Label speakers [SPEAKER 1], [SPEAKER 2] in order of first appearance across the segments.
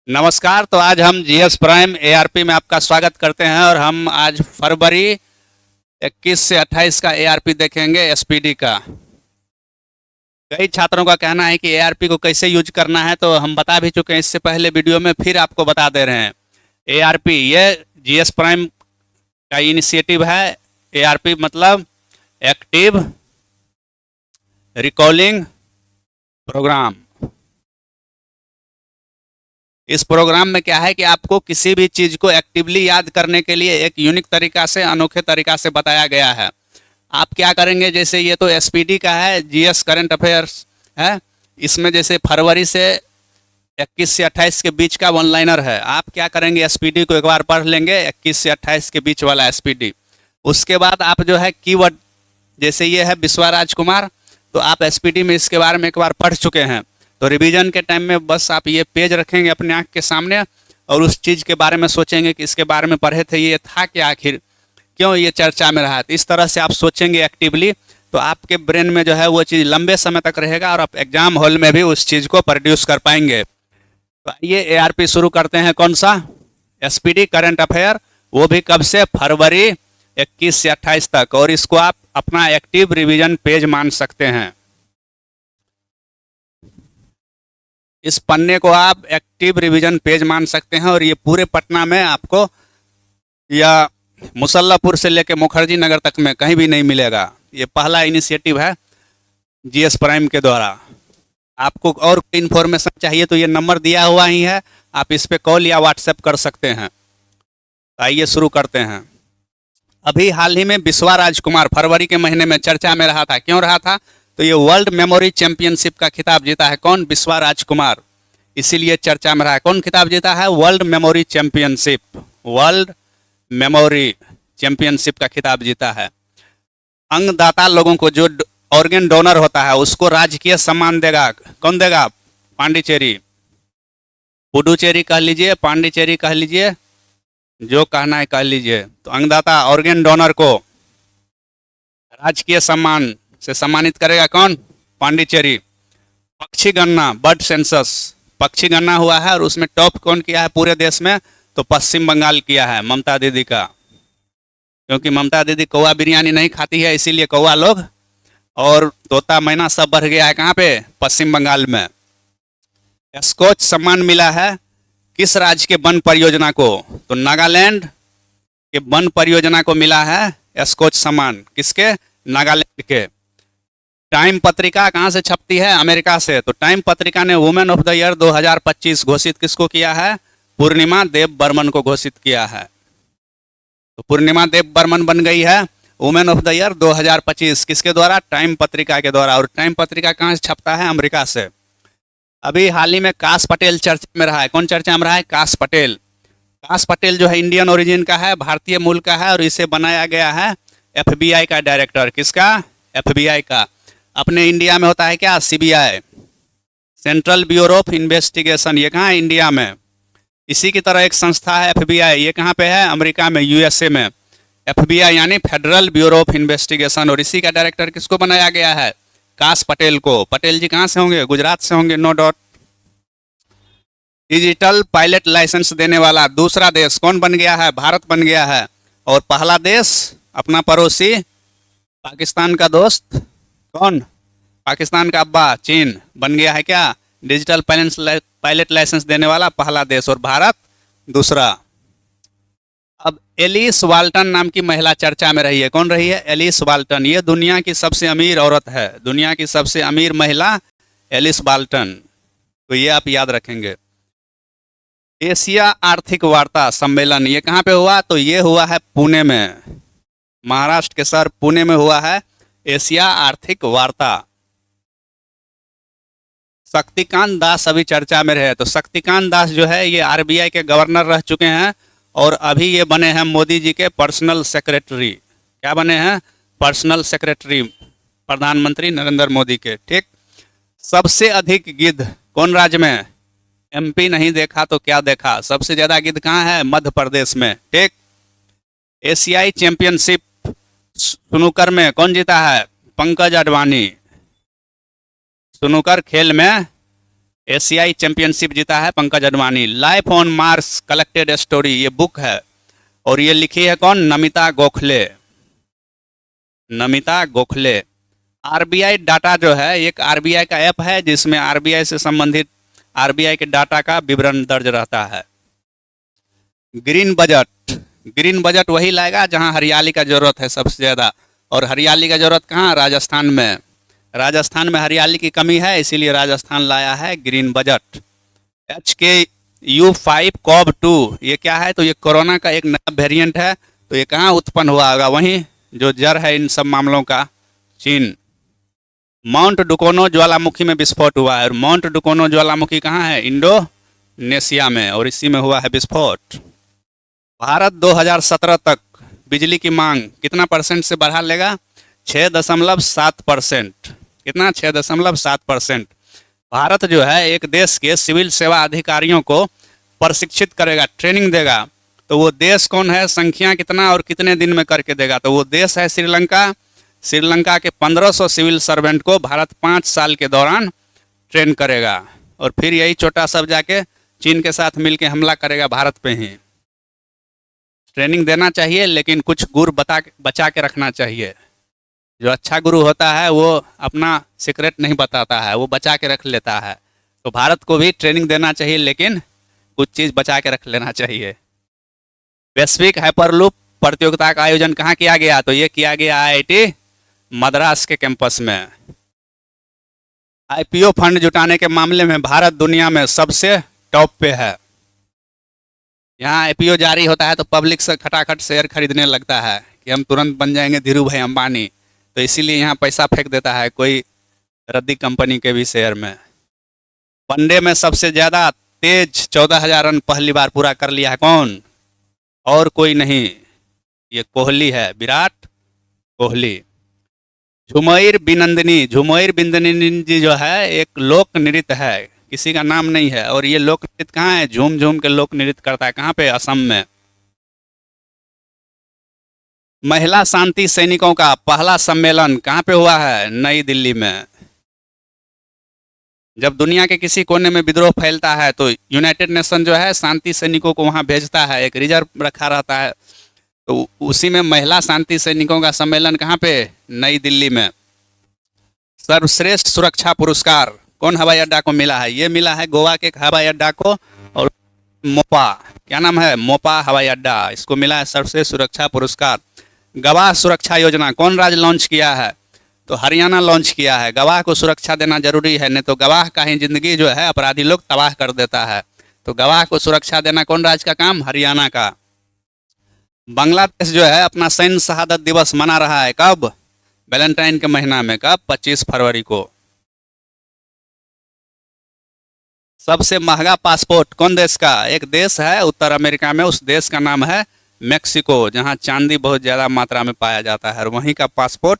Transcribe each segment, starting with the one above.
[SPEAKER 1] नमस्कार। तो आज हम जीएस प्राइम एआरपी में आपका स्वागत करते हैं और हम आज फरवरी 21 से 28 का एआरपी देखेंगे एसपीडी का। कई छात्रों का कहना है कि एआरपी को कैसे यूज करना है, तो हम बता भी चुके हैं इससे पहले वीडियो में, फिर आपको बता दे रहे हैं। एआरपी ये जीएस प्राइम का इनिशिएटिव है। एआरपी मतलब एक्टिव रिकॉलिंग प्रोग्राम। इस प्रोग्राम में क्या है कि आपको किसी भी चीज़ को एक्टिवली याद करने के लिए एक यूनिक तरीका से, अनोखे तरीका से बताया गया है। आप क्या करेंगे, जैसे ये तो एसपीडी का है, जीएस करंट अफेयर्स है। इसमें जैसे फरवरी से 21 से 28 के बीच का वन लाइनर है। आप क्या करेंगे, एसपीडी को एक बार पढ़ लेंगे, 21 से 28 के बीच वाला एसपीडी। उसके बाद आप जो है कीवर्ड, जैसे ये है बिस्वा राजकुमार, तो आप एसपीडी में इसके बारे में एक बार पढ़ चुके हैं। तो रिवीजन के टाइम में बस आप ये पेज रखेंगे अपने आँख के सामने और उस चीज़ के बारे में सोचेंगे कि इसके बारे में पढ़े थे, ये था क्या, आखिर क्यों ये चर्चा में रहा। तो इस तरह से आप सोचेंगे एक्टिवली, तो आपके ब्रेन में जो है वो चीज़ लंबे समय तक रहेगा और आप एग्जाम हॉल में भी उस चीज़ को प्रोड्यूस कर पाएंगे। तो ये एआरपी शुरू करते हैं। कौन सा? एसपीडी करंट अफेयर, वो भी कब से? फरवरी 21 से 28 तक। और इसको आप अपना एक्टिव रिवीजन पेज मान सकते हैं। इस पन्ने को आप एक्टिव रिवीजन पेज मान सकते हैं और ये पूरे पटना में आपको, या मुसल्लापुर से लेकर मुखर्जी नगर तक में कहीं भी नहीं मिलेगा। ये पहला इनिशिएटिव है जीएस प्राइम के द्वारा। आपको और इन्फॉर्मेशन चाहिए तो ये नंबर दिया हुआ ही है, आप इस पे कॉल या व्हाट्सएप कर सकते हैं। आइए शुरू करते हैं। अभी हाल ही में बिस्वा राजकुमार फरवरी के महीने में चर्चा में रहा था। क्यों रहा था? तो ये वर्ल्ड मेमोरी चैंपियनशिप का खिताब जीता है। कौन? बिस्वा राजकुमार। इसीलिए चर्चा में रहा है। कौन खिताब जीता है? World memory championship. World memory championship का खिताब जीता है। अंगदाता लोगों को, जो ऑर्गन डोनर होता है, उसको राजकीय सम्मान देगा। कौन देगा? पांडिचेरी, पुडुचेरी कह लीजिए, पांडिचेरी कह लीजिए, जो कहना है कह लीजिए। तो अंगदाता ऑर्गन डोनर को राजकीय सम्मान से सम्मानित करेगा। कौन? पांडिचेरी। पक्षी गणना, बर्ड सेंसस, पक्षी गणना हुआ है और उसमें टॉप कौन किया है पूरे देश में? तो पश्चिम बंगाल किया है, ममता दीदी का। क्योंकि ममता दीदी कौवा बिरयानी नहीं खाती है, इसीलिए कौवा लोग और तोता मैना सब बढ़ गया है। कहाँ पे? पश्चिम बंगाल में। स्कॉच सम्मान मिला है किस राज्य के वन परियोजना को? तो नागालैंड के वन परियोजना को मिला है स्कॉच सम्मान। किसके? नागालैंड के। टाइम पत्रिका कहाँ से छपती है? अमेरिका से। तो टाइम पत्रिका ने वुमेन ऑफ द ईयर 2025 घोषित किसको किया है? पूर्णिमा देव बर्मन को घोषित किया है। तो पूर्णिमा देव बर्मन बन गई है वुमेन ऑफ द ईयर 2025। किसके द्वारा? टाइम पत्रिका के द्वारा। और टाइम पत्रिका कहाँ से छपता है? अमेरिका से। अभी हाल ही में काश पटेल चर्चा में रहा है। कौन चर्चा में रहा है? काश पटेल। काश पटेल जो है इंडियन ओरिजिन का है, भारतीय मूल का है और इसे बनाया गया है एफबीआई का डायरेक्टर। किसका? एफबीआई का। अपने इंडिया में होता है क्या? CBI, central bureau of investigation. ये कहाँ है? इंडिया में। इसी की तरह एक संस्था है एफबीआई, ये कहाँ पे है? अमेरिका में, यूएसए में। एफबीआई यानी फेडरल ब्यूरो ऑफ इन्वेस्टिगेशन। और इसी का डायरेक्टर किसको बनाया गया है? काश पटेल को। पटेल जी कहाँ से होंगे? गुजरात से होंगे, no doubt. Digital pilot licence देने वाला दूसरा देश कौन बन गया है? भारत बन गया है। और पहला देश अपना पड़ोसी पाकिस्तान का दोस्त कौन? पाकिस्तान का अब्बा चीन बन गया है क्या? डिजिटल पायलट लाइसेंस देने वाला पहला देश और भारत दूसरा। अब एलिस वाल्टन नाम की महिला चर्चा में रही है। कौन रही है? Alice Walton. ये दुनिया की सबसे अमीर औरत है, दुनिया की सबसे अमीर महिला एलिस वाल्टन। तो ये आप याद रखेंगे। एशिया आर्थिक वार्ता सम्मेलन ये कहाँ पे हुआ? तो ये हुआ है पुणे में, महाराष्ट्र के शहर पुणे में हुआ है एशिया आर्थिक वार्ता। शक्तिकांत दास अभी चर्चा में रहे। तो शक्तिकांत दास जो है ये आरबीआई के गवर्नर रह चुके हैं और अभी ये बने हैं मोदी जी के पर्सनल सेक्रेटरी। क्या बने हैं? पर्सनल सेक्रेटरी प्रधानमंत्री नरेंद्र मोदी के। ठीक। सबसे अधिक गिद्ध कौन राज्य में? एमपी नहीं देखा तो क्या देखा, सबसे ज्यादा गिद्ध कहाँ है? मध्य प्रदेश में। ठीक। एशियाई चैंपियनशिप स्नूकर में कौन जीता है? पंकज अडवाणी। स्नूकर खेल में एशियाई चैंपियनशिप जीता है Pankaj Advani. Life on Mars collected story ये बुक है और ये लिखी है कौन? नमिता गोखले। नमिता गोखले। आरबीआई डाटा जो है, एक आरबीआई का ऐप है जिसमें आरबीआई से संबंधित आरबीआई के डाटा का विवरण दर्ज रहता है। Green budget. ग्रीन बजट वही लाएगा जहां हरियाली का जरूरत है सबसे ज़्यादा, और हरियाली का जरूरत कहाँ? राजस्थान में। राजस्थान में हरियाली की कमी है, इसीलिए राजस्थान लाया है ग्रीन बजट। HKU5CoV2 ये क्या है? तो ये कोरोना का एक नया वेरिएंट है। तो ये कहाँ उत्पन्न हुआ होगा? वहीं जो जड़ है इन सब मामलों का, चीन। माउंट डुकोनो ज्वालामुखी में विस्फोट हुआ है, और माउंट डुकोनो ज्वालामुखी कहाँ है? इंडोनेशिया में, और इसी में हुआ है विस्फोट। भारत 2017 तक बिजली की मांग कितना % से बढ़ा लेगा? 6.7%। कितना? 6.7%। भारत जो है एक देश के सिविल सेवा अधिकारियों को प्रशिक्षित करेगा, ट्रेनिंग देगा। तो वो देश कौन है? संख्या कितना और कितने दिन में करके देगा? तो वो देश है श्रीलंका। श्रीलंका के 1500 सिविल सर्वेंट को भारत 5 साल के दौरान ट्रेन करेगा, और फिर यही छोटा सब जाके चीन के साथ मिलके हमला करेगा भारत पे ही। ट्रेनिंग देना चाहिए, लेकिन कुछ गुर बचा के रखना चाहिए। जो अच्छा गुरु होता है वो अपना सीक्रेट नहीं बताता है, वो बचा के रख लेता है। तो भारत को भी ट्रेनिंग देना चाहिए, लेकिन कुछ चीज़ बचा के रख लेना चाहिए। वैश्विक हाइपरलूप प्रतियोगिता का आयोजन कहाँ किया गया? तो ये किया गया IIT मद्रास के कैंपस में। IPO फंड जुटाने के मामले में भारत दुनिया में सबसे टॉप पे है। यहाँ IPO जारी होता है तो पब्लिक से खटाखट शेयर खरीदने लगता है कि हम तुरंत बन जाएंगे धीरू भाई अंबानी। तो इसीलिए यहाँ पैसा फेंक देता है कोई रद्दी कंपनी के भी शेयर में। वनडे में सबसे ज़्यादा तेज 14,000 रन पहली बार पूरा कर लिया है कौन? और कोई नहीं, ये कोहली है, विराट कोहली। झुमैर बिनंदिनी। झुमैर बिनंदिनी जी जो है एक लोक नृत्य है, किसी का नाम नहीं है, और ये लोक नृत्य कहाँ है? झूम झूम के लोक नृत्य करता है। कहाँ पे? असम में। महिला शांति सैनिकों का पहला सम्मेलन कहाँ पे हुआ है? नई दिल्ली में। जब दुनिया के किसी कोने में विद्रोह फैलता है तो यूनाइटेड नेशन जो है शांति सैनिकों को वहाँ भेजता है, एक रिजर्व रखा रहता है। तो उसी में महिला शांति सैनिकों का सम्मेलन कहाँ पे? नई दिल्ली में। सर्वश्रेष्ठ सुरक्षा पुरस्कार कौन हवाई अड्डा को मिला है? ये मिला है गोवा के हवाई अड्डा को, और मोपा, क्या नाम है? मोपा हवाई अड्डा, इसको मिला है सर्वश्रेष्ठ सुरक्षा पुरस्कार। गवाह सुरक्षा योजना कौन राज्य लॉन्च किया है? तो हरियाणा लॉन्च किया है। गवाह को सुरक्षा देना जरूरी है, नहीं तो गवाह का ही जिंदगी जो है अपराधी लोग तबाह कर देता है। तो गवाह को सुरक्षा देना कौन राज्य का काम? हरियाणा का। बांग्लादेश जो है अपना सैन्य शहादत दिवस मना रहा है कब? वैलेंटाइन के महीना में। कब? 25 फरवरी को। सबसे महंगा पासपोर्ट कौन देश का? एक देश है उत्तर अमेरिका में, उस देश का नाम है मेक्सिको, जहां चांदी बहुत ज़्यादा मात्रा में पाया जाता है, और वहीं का पासपोर्ट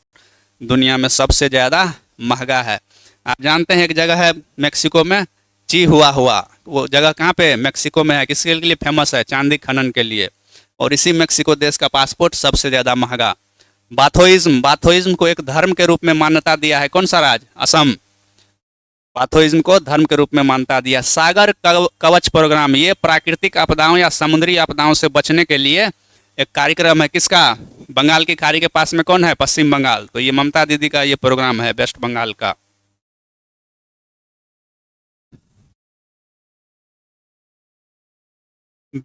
[SPEAKER 1] दुनिया में सबसे ज़्यादा महंगा है। आप जानते हैं एक जगह है मेक्सिको में, चिहुआहुआ, वो जगह कहाँ पे? मेक्सिको में है। किसके लिए फेमस है? चांदी खनन के लिए। और इसी मेक्सिको देश का पासपोर्ट सबसे ज़्यादा महंगा। बाथोइज्म। बाथोइज्म को एक धर्म के रूप में मान्यता दिया है कौन सा राज्य? असम। बाथोइज्म को धर्म के रूप में मान्यता दिया। सागर कवच प्रोग्राम, ये प्राकृतिक आपदाओं या समुद्री आपदाओं से बचने के लिए एक कार्यक्रम है। किसका? बंगाल की खाड़ी के पास में कौन है? पश्चिम बंगाल। तो ये ममता दीदी का ये प्रोग्राम है, वेस्ट बंगाल का।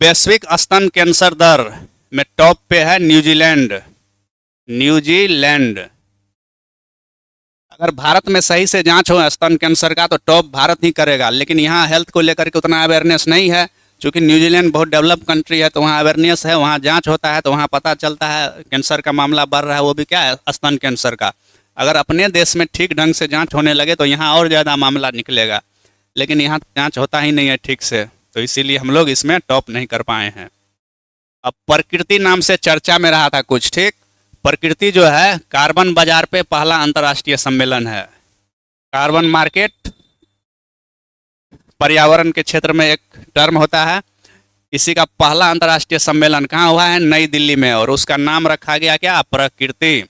[SPEAKER 1] वैश्विक स्तन कैंसर दर में टॉप पे है न्यूजीलैंड। न्यूजीलैंड। अगर भारत में सही से जांच हो स्तन कैंसर का तो टॉप भारत ही करेगा, लेकिन यहाँ हेल्थ को लेकर के उतना अवेयरनेस नहीं है। चूँकि न्यूजीलैंड बहुत डेवलप कंट्री है तो वहाँ अवेयरनेस है, वहाँ जांच होता है, तो वहाँ पता चलता है कैंसर का मामला बढ़ रहा है, वो भी क्या है? स्तन कैंसर का। अगर अपने देश में ठीक ढंग से जांच होने लगे तो यहाँ और ज़्यादा मामला निकलेगा, लेकिन यहाँ जांच होता ही नहीं है ठीक से, तो इसीलिए हम लोग इसमें टॉप नहीं कर पाए हैं। अब प्रकृति नाम से चर्चा में रहा था कुछ, ठीक? प्रकृति जो है कार्बन बाजार पे पहला अंतर्राष्ट्रीय सम्मेलन है। कार्बन मार्केट पर्यावरण के क्षेत्र में एक टर्म होता है। इसी का पहला अंतर्राष्ट्रीय सम्मेलन कहाँ हुआ है? नई दिल्ली में, और उसका नाम रखा गया क्या? प्रकृति।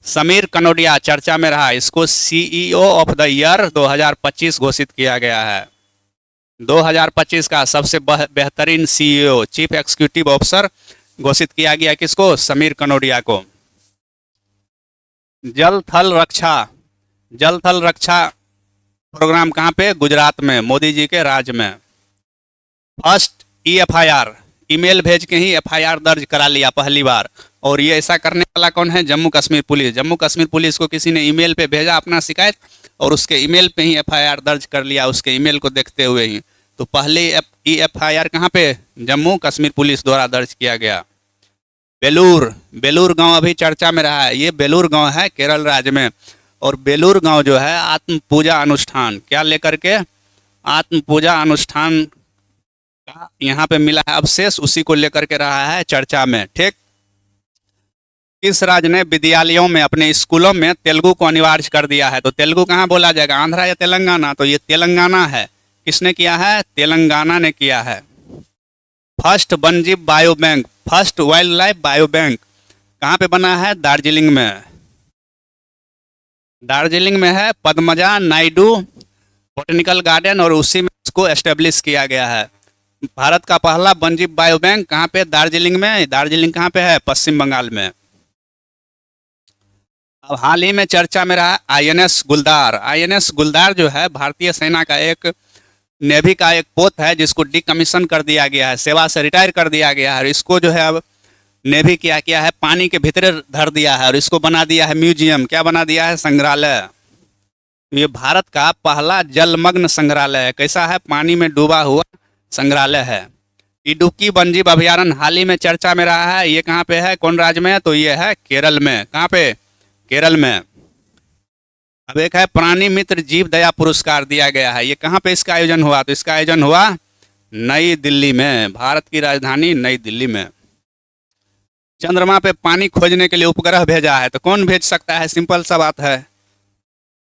[SPEAKER 1] समीर कनोडिया चर्चा में रहा, इसको CEO ऑफ द ईयर 2025 घोषित किया गया है। 2025 का सबसे बेहतरीन सीईओ, चीफ एग्जीक्यूटिव ऑफिसर घोषित किया गया किसको? समीर कनोडिया को। जल थल रक्षा प्रोग्राम कहाँ पे? गुजरात में, मोदी जी के राज्य में। फर्स्ट EFIR, ईमेल भेज के ही FIR दर्ज करा लिया पहली बार। और ये ऐसा करने वाला कौन है? जम्मू कश्मीर पुलिस। जम्मू कश्मीर पुलिस को किसी ने ईमेल पे भेजा अपना शिकायत, और उसके ईमेल पे ही FIR दर्ज कर लिया, उसके ईमेल को देखते हुए ही। तो पहले EFIR कहाँ पे? जम्मू कश्मीर पुलिस द्वारा दर्ज किया गया। बेलूर गांव अभी चर्चा में रहा है। ये बेलूर गांव है केरल राज्य में, और बेलूर गांव जो है आत्म पूजा अनुष्ठान क्या लेकर के? आत्म पूजा अनुष्ठान का यहाँ पे मिला है अवशेष, उसी को लेकर के रहा है चर्चा में। ठीक। किस राज्य ने विद्यालयों में, अपने स्कूलों में तेलुगु को अनिवार्य कर दिया है? तो तेलुगु कहाँ बोला जाएगा? आंध्रा या तेलंगाना? तो ये तेलंगाना है। किसने किया है? तेलंगाना ने किया है। फर्स्ट वन्यजीव bio bank, first wild life bio bank कहाँ पे बना है? दार्जिलिंग में। दार्जिलिंग में है पद्मजा नायडू बोटेनिकल गार्डन, और उसी में इसको एस्टेब्लिश किया गया है। भारत का पहला वन्यजीव बायो बैंक कहाँ पे? दार्जिलिंग में। दार्जिलिंग कहाँ पे है? पश्चिम बंगाल में। अब हाल ही में चर्चा में रहा INS गुलदार। INS गुलदार जो है भारतीय सेना का एक, नेवी का एक पोत है, जिसको डिकमीशन कर दिया गया है, सेवा से रिटायर कर दिया गया है। और इसको जो है अब नेवी क्या किया है? पानी के भीतर धर दिया है, और इसको बना दिया है म्यूजियम। क्या बना दिया है? संग्रहालय। ये भारत का पहला जलमग्न संग्रहालय है। कैसा है? पानी में डूबा हुआ संग्रहालय है। इडुक्की वन्यजीव अभयारण्य हाल ही में चर्चा में रहा है। ये कहाँ पे है? कौन राज्य में है? तो ये है केरल में। कहाँ पे? केरल में। अब एक है प्राणी मित्र जीव दया पुरस्कार दिया गया है। ये कहाँ पे इसका आयोजन हुआ? तो इसका आयोजन हुआ नई दिल्ली में, भारत की राजधानी नई दिल्ली में। चंद्रमा पे पानी खोजने के लिए उपग्रह भेजा है। तो कौन भेज सकता है? सिंपल सा बात है,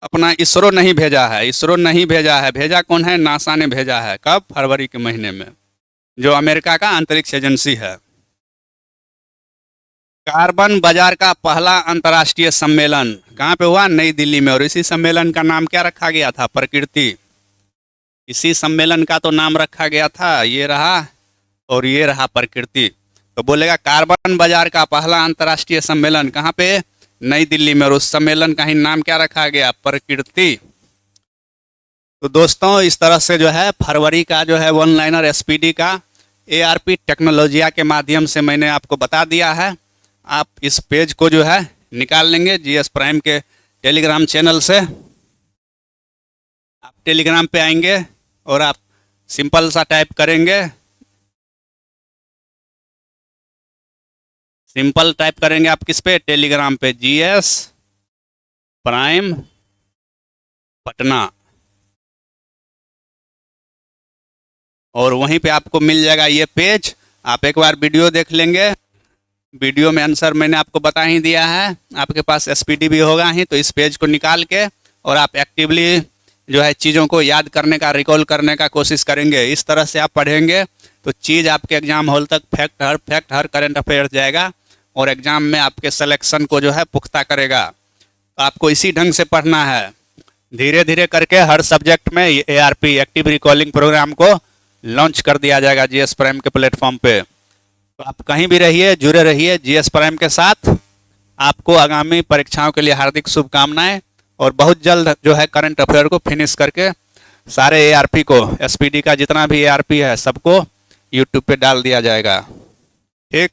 [SPEAKER 1] अपना इसरो नहीं भेजा है। इसरो नहीं भेजा है। भेजा कौन है? नासा ने भेजा है। कब? फरवरी के महीने में, जो अमेरिका का अंतरिक्ष एजेंसी है। कार्बन बाजार का पहला अंतर्राष्ट्रीय सम्मेलन कहाँ पे हुआ? नई दिल्ली में। और इसी सम्मेलन का नाम क्या रखा गया था? प्रकृति। इसी सम्मेलन का तो नाम रखा गया था, ये रहा और ये रहा प्रकृति। तो बोलेगा कार्बन बाजार का पहला अंतर्राष्ट्रीय सम्मेलन कहाँ पे? नई दिल्ली में। और उस सम्मेलन का ही नाम क्या रखा गया? प्रकृति। तो दोस्तों इस तरह से जो है फरवरी का जो है वन लाइनर SPD का ARP टेक्नोलॉजिया के माध्यम से मैंने आपको बता दिया है। आप इस पेज को जो है निकाल लेंगे GS प्राइम के टेलीग्राम चैनल से। आप टेलीग्राम पे आएंगे और आप सिंपल सा टाइप करेंगे, सिंपल टाइप करेंगे आप किस पे? टेलीग्राम पे, GS प्राइम पटना, और वहीं पे आपको मिल जाएगा ये पेज। आप एक बार वीडियो देख लेंगे, वीडियो में आंसर मैंने आपको बता ही दिया है। आपके पास SPD भी होगा ही, तो इस पेज को निकाल के और आप एक्टिवली जो है चीज़ों को याद करने का, रिकॉल करने का कोशिश करेंगे। इस तरह से आप पढ़ेंगे तो चीज़ आपके एग्जाम हॉल तक फैक्ट हर करंट अफेयर जाएगा, और एग्जाम में आपके सिलेक्शन को जो है पुख्ता करेगा। तो आपको इसी ढंग से पढ़ना है। धीरे धीरे करके हर सब्जेक्ट में ये ARP एक्टिव रिकॉलिंग प्रोग्राम को लॉन्च कर दिया जाएगा GS प्राइम के प्लेटफॉर्म पे। तो आप कहीं भी रहिए, जुड़े रहिए GS प्राइम के साथ। आपको आगामी परीक्षाओं के लिए हार्दिक शुभकामनाएं, और बहुत जल्द जो है करंट अफेयर को फिनिश करके सारे ARP को, SPD का जितना भी ARP है सबको YouTube पे डाल दिया जाएगा। ठीक।